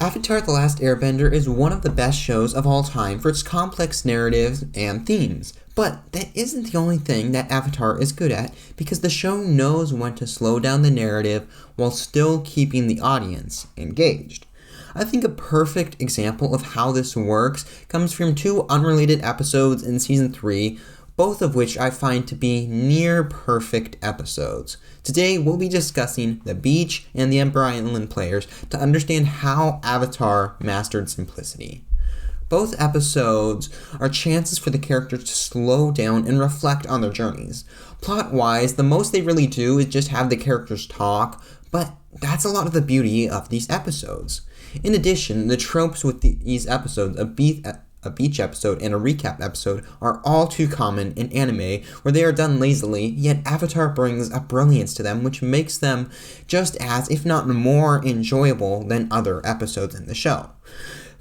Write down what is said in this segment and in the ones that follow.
Avatar The Last Airbender is one of the best shows of all time for its complex narratives and themes. But that isn't the only thing that Avatar is good at, because the show knows when to slow down the narrative while still keeping the audience engaged. I think a perfect example of how this works comes from two unrelated episodes in Season 3, both of which I find to be near perfect episodes. Today we'll be discussing The Beach and the Ember Island Players to understand how Avatar mastered simplicity. Both episodes are chances for the characters to slow down and reflect on their journeys. Plot-wise, the most they really do is just have the characters talk, but that's a lot of the beauty of these episodes. In addition, the tropes with these episodes, a beach episode and a recap episode, are all too common in anime where they are done lazily, yet Avatar brings a brilliance to them which makes them just as, if not more, enjoyable than other episodes in the show.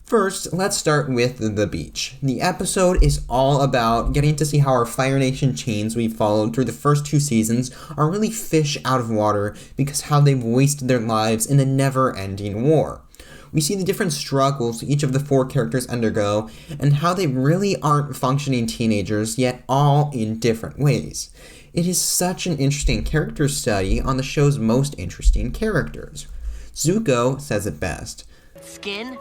First, let's start with The Beach. The episode is all about getting to see how our Fire Nation chains we've followed through the first two seasons are really fish out of water because how they've wasted their lives in a never-ending war. We see the different struggles each of the four characters undergo, and how they really aren't functioning teenagers, yet all in different ways. It is such an interesting character study on the show's most interesting characters. Zuko says it best. Skin?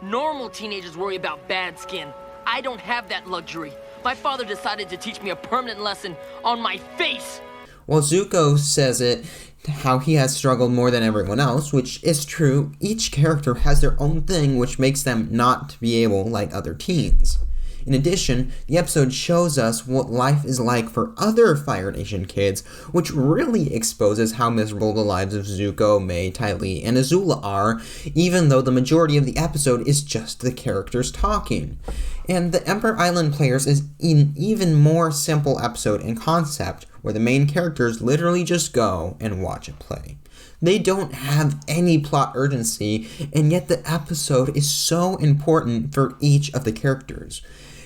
Normal teenagers worry about bad skin. I don't have that luxury. My father decided to teach me a permanent lesson on my face. While Zuko says it, how he has struggled more than everyone else, which is true, each character has their own thing which makes them not to be able like other teens. In addition, the episode shows us what life is like for other Fire Nation kids, which really exposes how miserable the lives of Zuko, Mai, Ty Lee, and Azula are, even though the majority of the episode is just the characters talking. And the Ember Island Players is an even more simple episode in concept, where the main characters literally just go and watch it play. They don't have any plot urgency, and yet the episode is so important for each of the characters.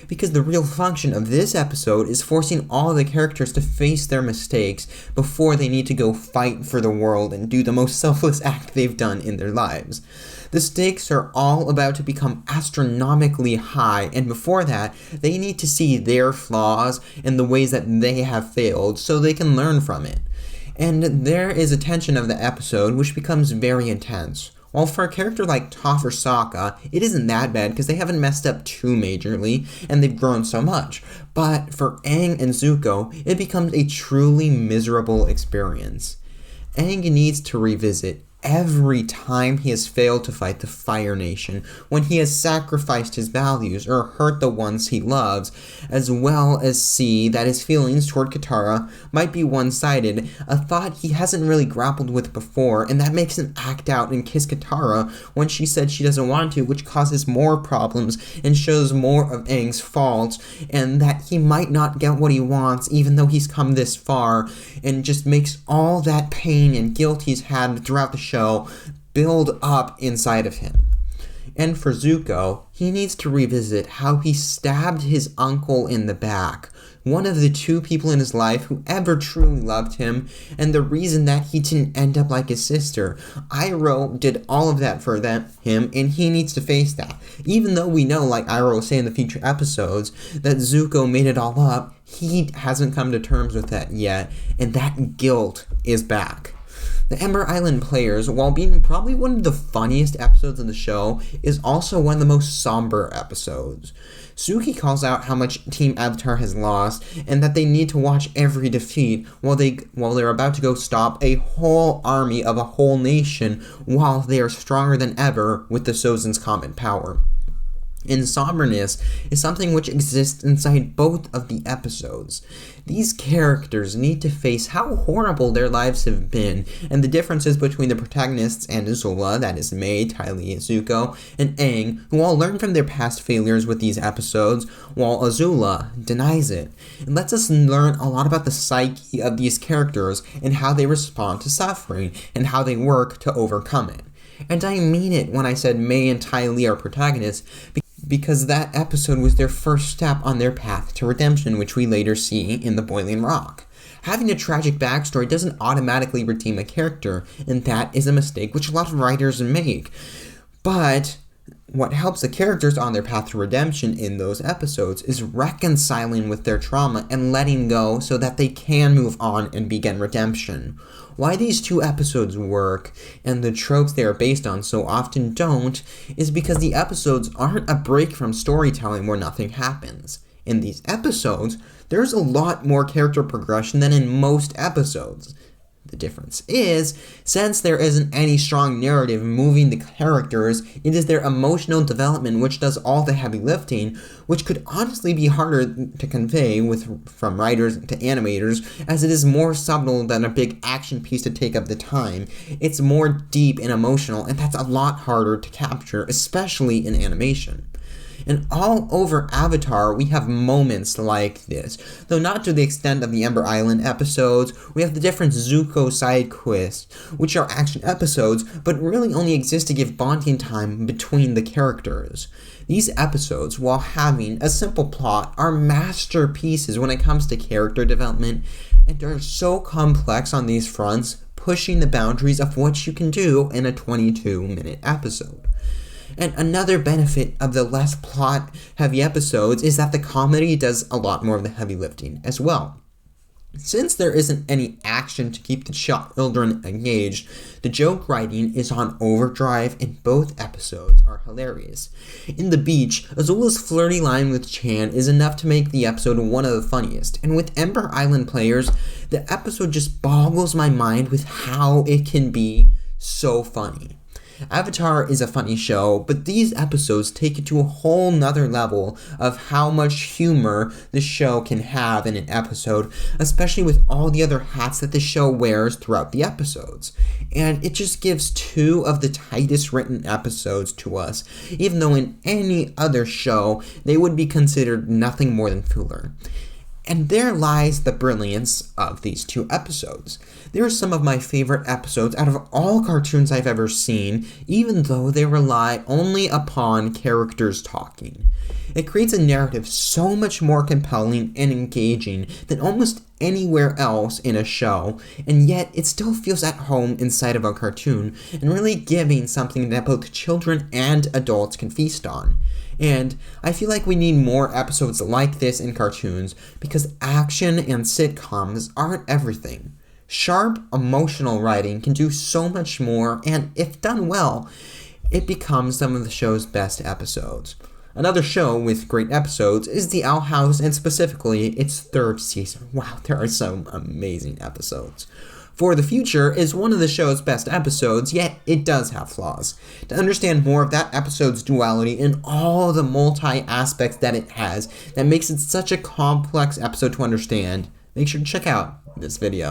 Because the real function of this episode is forcing all the characters to face their mistakes before they need to go fight for the world and do the most selfless act they've done in their lives. The stakes are all about to become astronomically high, and before that, they need to see their flaws and the ways that they have failed so they can learn from it. And there is a tension of the episode which becomes very intense. While for a character like Toph or Sokka, it isn't that bad because they haven't messed up too majorly and they've grown so much. But for Aang and Zuko, it becomes a truly miserable experience. Aang needs to revisit every time he has failed to fight the Fire Nation, when he has sacrificed his values or hurt the ones he loves, as well as see that his feelings toward Katara might be one-sided, a thought he hasn't really grappled with before, and that makes him act out and kiss Katara when she said she doesn't want to, which causes more problems and shows more of Aang's faults, and that he might not get what he wants even though he's come this far, and just makes all that pain and guilt he's had throughout the show build up inside of him. And for Zuko, he needs to revisit how he stabbed his uncle in the back, one of the two people in his life who ever truly loved him, and the reason that he didn't end up like his sister. Iroh did all of that for him, and he needs to face that. Even though we know, like Iroh will say in the future episodes, that Zuko made it all up, he hasn't come to terms with that yet, and that guilt is back. The Ember Island Players, while being probably one of the funniest episodes of the show, is also one of the most somber episodes. Suki calls out how much Team Avatar has lost, and that they need to watch every defeat while they're about to go stop a whole army of a whole nation while they are stronger than ever with the Sozin's common power. And somberness is something which exists inside both of the episodes. These characters need to face how horrible their lives have been, and the differences between the protagonists and Azula, that is Mai, Ty Lee, Zuko, and Aang, who all learn from their past failures with these episodes, while Azula denies it. It lets us learn a lot about the psyche of these characters and how they respond to suffering, and how they work to overcome it. And I mean it when I said Mai and Ty Lee are protagonists, because that episode was their first step on their path to redemption, which we later see in The Boiling Rock. Having a tragic backstory doesn't automatically redeem a character, and that is a mistake which a lot of writers make. But what helps the characters on their path to redemption in those episodes is reconciling with their trauma and letting go so that they can move on and begin redemption. Why these two episodes work and the tropes they are based on so often don't is because the episodes aren't a break from storytelling where nothing happens. In these episodes, there's a lot more character progression than in most episodes. The difference is, since there isn't any strong narrative moving the characters, it is their emotional development which does all the heavy lifting, which could honestly be harder to convey from writers to animators, as it is more subtle than a big action piece to take up the time. It's more deep and emotional, and that's a lot harder to capture, especially in animation. And all over Avatar, we have moments like this, though not to the extent of the Ember Island episodes. We have the different Zuko side quests, which are action episodes, but really only exist to give bonding time between the characters. These episodes, while having a simple plot, are masterpieces when it comes to character development, and they're so complex on these fronts, pushing the boundaries of what you can do in a 22-minute episode. And another benefit of the less plot-heavy episodes is that the comedy does a lot more of the heavy lifting as well. Since there isn't any action to keep the children engaged, the joke writing is on overdrive and both episodes are hilarious. In The Beach, Azula's flirty line with Chan is enough to make the episode one of the funniest, and with Ember Island Players, the episode just boggles my mind with how it can be so funny. Avatar is a funny show, but these episodes take it to a whole nother level of how much humor the show can have in an episode, especially with all the other hats that the show wears throughout the episodes. And it just gives two of the tightest written episodes to us, even though in any other show, they would be considered nothing more than filler. And there lies the brilliance of these two episodes. They are some of my favorite episodes out of all cartoons I've ever seen, even though they rely only upon characters talking. It creates a narrative so much more compelling and engaging than almost anywhere else in a show, and yet it still feels at home inside of a cartoon, and really giving something that both children and adults can feast on. And I feel like we need more episodes like this in cartoons because action and sitcoms aren't everything. Sharp, emotional writing can do so much more, and if done well, it becomes some of the show's best episodes. Another show with great episodes is The Owl House, and specifically its third season. Wow, there are some amazing episodes. For the Future is one of the show's best episodes, yet it does have flaws. To understand more of that episode's duality and all the multi-aspects that it has that makes it such a complex episode to understand, make sure to check out this video.